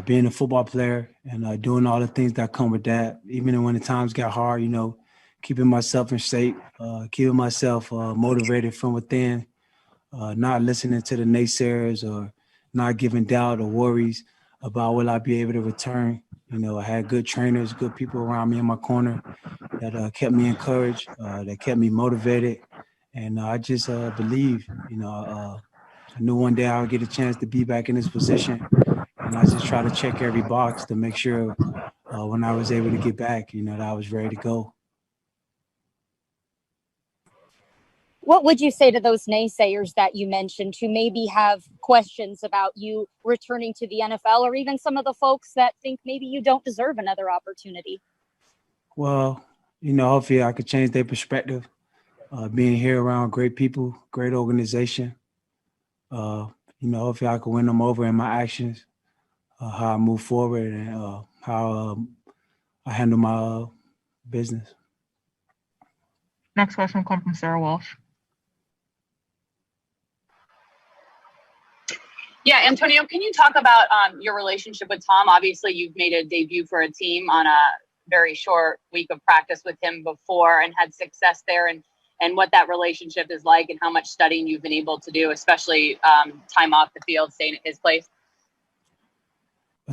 being a football player and doing all the things that come with that. Even when the times got hard, keeping myself in shape, keeping myself motivated from within, not listening to the naysayers or not giving doubt or worries about will I be able to return. I had good trainers, good people around me in my corner that kept me encouraged, that kept me motivated. And I just believe, I knew one day I would get a chance to be back in this position. And I just try to check every box to make sure when I was able to get back, that I was ready to go. What would you say to those naysayers that you mentioned who maybe have questions about you returning to the NFL, or even some of the folks that think maybe you don't deserve another opportunity? Well, hopefully I could change their perspective. Being here around great people, great organization. Hopefully I could win them over in my actions, how I move forward, and how I handle my business. Next question will come from Sarah Walsh. Yeah, Antonio, can you talk about your relationship with Tom? Obviously, you've made a debut for a team on a very short week of practice with him before and had success there, and what that relationship is like and how much studying you've been able to do, especially time off the field, staying at his place.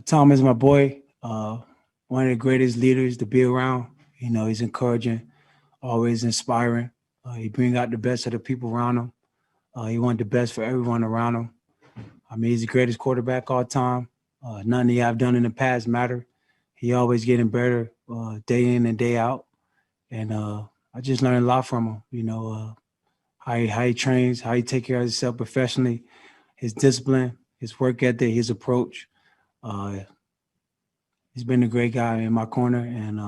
Tom is my boy, one of the greatest leaders to be around. He's encouraging, always inspiring. He brings out the best of the people around him. He wants the best for everyone around him. I mean, he's the greatest quarterback all time. Nothing I've done in the past matter. He always getting better day in and day out. And I just learned a lot from him, how he trains, how he take care of himself professionally, his discipline, his work ethic, his approach. He's been a great guy in my corner and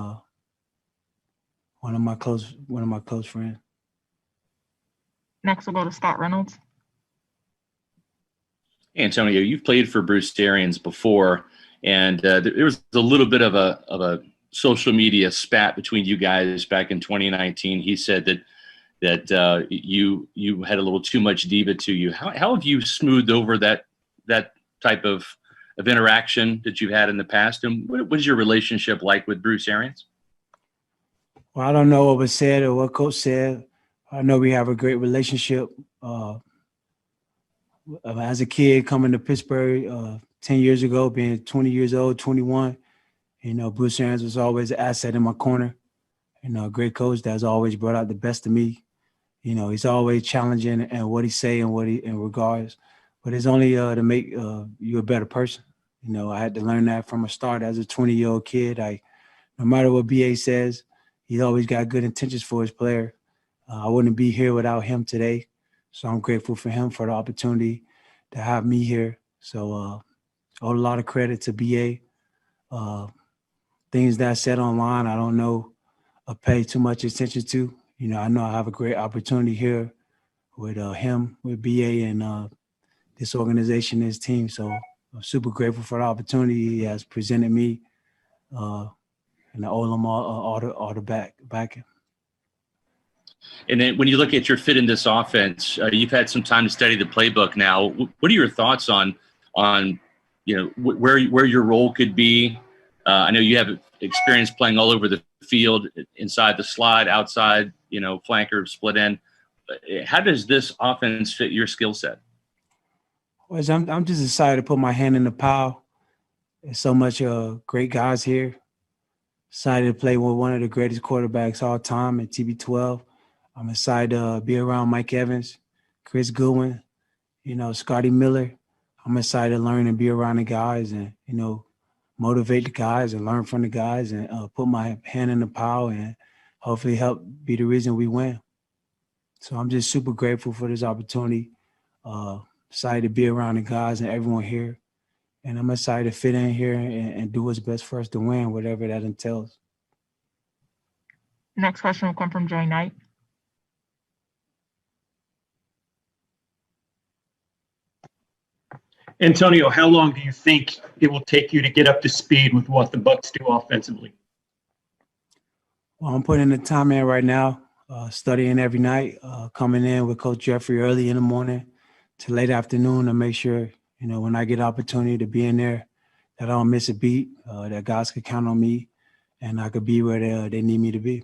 one of my close friends. Next, we'll go to Scott Reynolds. Hey, Antonio, you've played for Bruce Arians before, and there was a little bit of a social media spat between you guys back in 2019. He said that you had a little too much diva to you. How have you smoothed over that type of interaction that you've had in the past, and what is your relationship like with Bruce Arians? Well, I don't know what was said or what Coach said. I know we have a great relationship. As a kid coming to Pittsburgh 10 years ago, being 20 years old, 21, Bruce Arians was always an asset in my corner. A great coach that's always brought out the best of me. He's always challenging and what he say and what he in regards, but it's only to make you a better person. I had to learn that from a start as a 20-year-old kid. No matter what BA says, he's always got good intentions for his player. I wouldn't be here without him today. So I'm grateful for him for the opportunity to have me here. So owe a lot of credit to BA. Things that I said online, I don't know or pay too much attention to. I know I have a great opportunity here with him, with BA, and this organization, this team. So I'm super grateful for the opportunity he has presented me, and I owe him all the backing. And then when you look at your fit in this offense, you've had some time to study the playbook now. What are your thoughts on where your role could be? I know you have experience playing all over the field, inside the slot, outside, flanker, split end. How does this offense fit your skill set? Well, I'm just excited to put my hand in the pile. There's so much great guys here. Excited to play with one of the greatest quarterbacks all time at TB12. I'm excited to be around Mike Evans, Chris Goodwin, Scotty Miller. I'm excited to learn and be around the guys and, motivate the guys and learn from the guys and put my hand in the pile and hopefully help be the reason we win. So I'm just super grateful for this opportunity. Excited to be around the guys and everyone here. And I'm excited to fit in here and do what's best for us to win, whatever that entails. Next question will come from Jay Knight. Antonio, how long do you think it will take you to get up to speed with what the Bucs do offensively? Well, I'm putting the time in right now, studying every night, coming in with Coach Jeffrey early in the morning to late afternoon to make sure, when I get opportunity to be in there, I don't miss a beat, that guys could count on me, and I could be where they need me to be.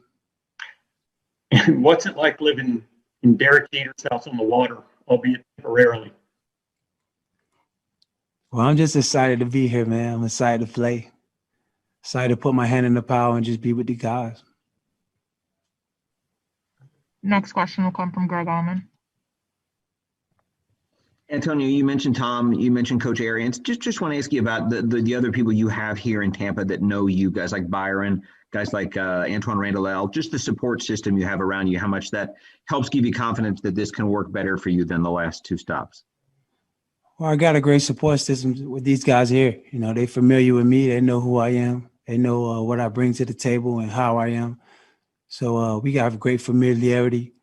And what's it like living in Derek Jeter's house on the water, albeit temporarily? Well, I'm just excited to be here, man. I'm excited to play, excited to put my hand in the pile and just be with the guys. Next question will come from Greg Allman. Antonio, you mentioned Tom, you mentioned Coach Arians. Just want to ask you about the other people you have here in Tampa that know you, guys like Byron, guys like Antoine Randall, just the support system you have around you, how much that helps give you confidence that this can work better for you than the last two stops. Well, I got a great support system with these guys here. You know, they're familiar with me. They know who I am. They know what I bring to the table and how I am. So we got great familiarity,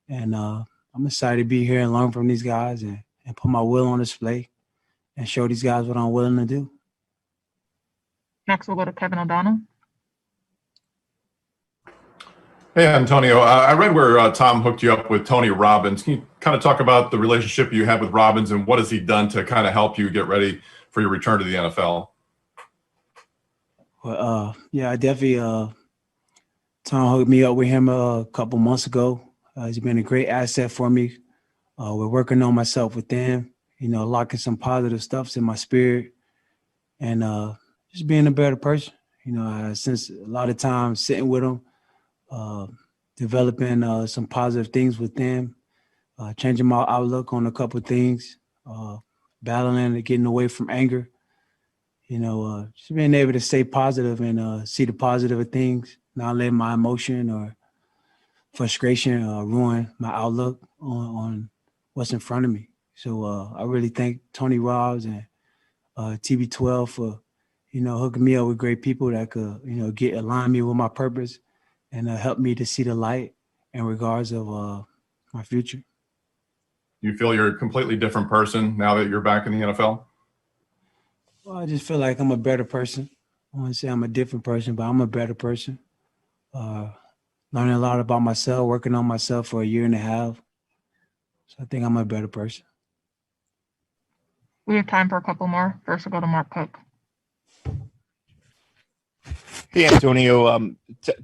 and I'm excited to be here and learn from these guys and put my will on display and show these guys what I'm willing to do. Next, we'll go to Kevin O'Donnell. Hey, Antonio. I read where Tom hooked you up with Tony Robbins. Can you kind of talk about the relationship you have with Robbins and what has he done to kind of help you get ready for your return to the NFL? Well, yeah, I definitely Tom hooked me up with him a couple months ago. He's been a great asset for me. We're working on myself with them, you know, locking some positive stuffs in my spirit and just being a better person. You know, since a lot of time sitting with them, developing some positive things with them, changing my outlook on a couple of things, battling and getting away from anger. You know, just being able to stay positive and see the positive of things, not letting my emotion or frustration ruin my outlook on what's in front of me. So I really thank Tony Robbs and TB12 for, you know, hooking me up with great people that could, you know, align me with my purpose and help me to see the light in regards of my future. You feel you're a completely different person now that you're back in the NFL? Well, I just feel like I'm a better person. I want to say I'm a different person, but I'm a better person. Learning a lot about myself, working on myself for a year and a half. So I think I'm a better person. We have time for a couple more. First, we'll go to Mark Cook. Hey, Antonio.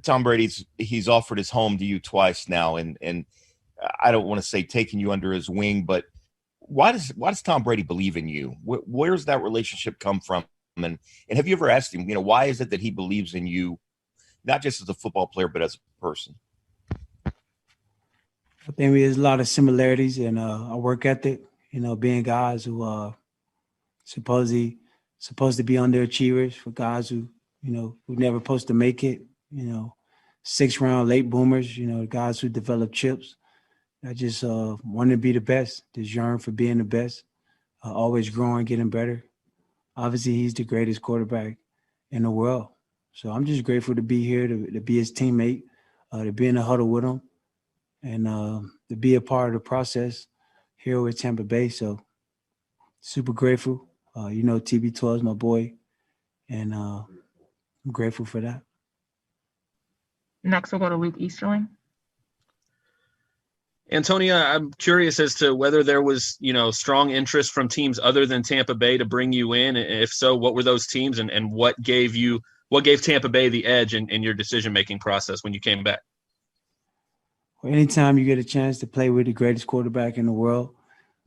Tom Brady's he's offered his home to you twice now, and I don't want to say taking you under his wing, but why does Tom Brady believe in you? Where's that relationship come from? And have you ever asked him, you know, why is it that he believes in you, not just as a football player, but as a person? I think there's a lot of similarities in our work ethic, you know, being guys who supposed to be underachievers, for guys who, you know, who never supposed to make it, you know, 6th round late boomers, you know, guys who develop chips. I just want to be the best, just yearn for being the best, always growing, getting better. Obviously, he's the greatest quarterback in the world. So I'm just grateful to be here, to be his teammate, to be in the huddle with him, and to be a part of the process here with Tampa Bay. So super grateful. You know, TB12 is my boy, and I'm grateful for that. Next, we'll go to Luke Easterling. Antonio, I'm curious as to whether there was, you know, strong interest from teams other than Tampa Bay to bring you in. If so, what were those teams, and what gave Tampa Bay the edge in your decision-making process when you came back? Well, anytime you get a chance to play with the greatest quarterback in the world,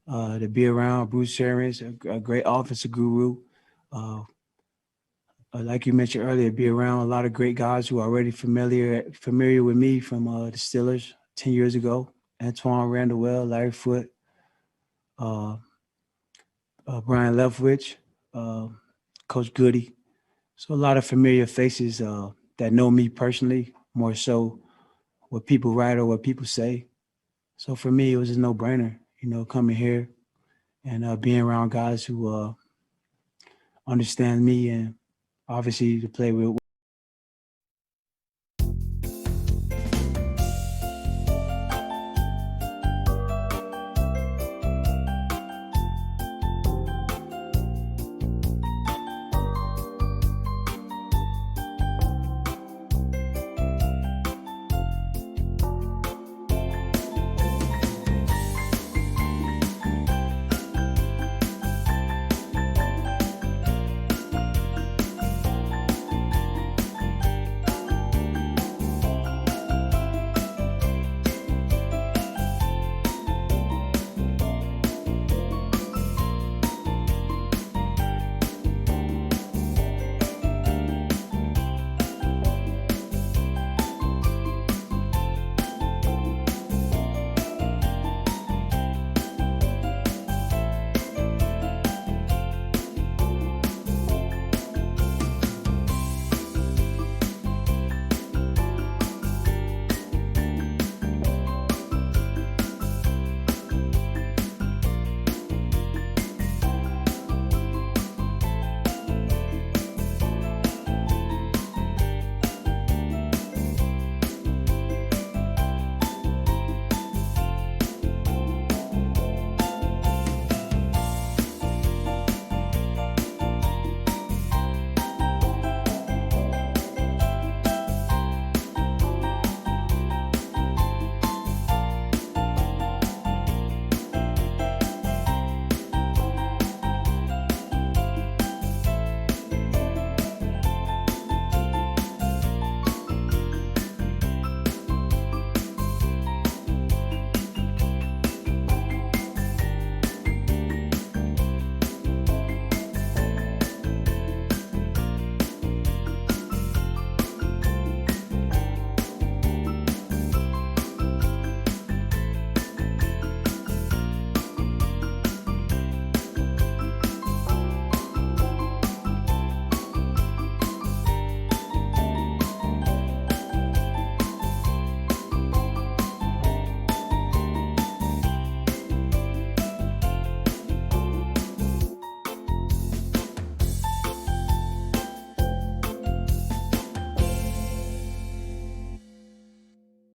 to be around Bruce Arians, a great offensive guru, like you mentioned earlier, be around a lot of great guys who are already familiar with me from the Steelers 10 years ago. Antoine Randall, Larry Foote, Brian Leftwich, Coach Goody. So a lot of familiar faces that know me personally, more so what people write or what people say. So for me, it was a no-brainer, you know, coming here and being around guys who understand me and obviously to play with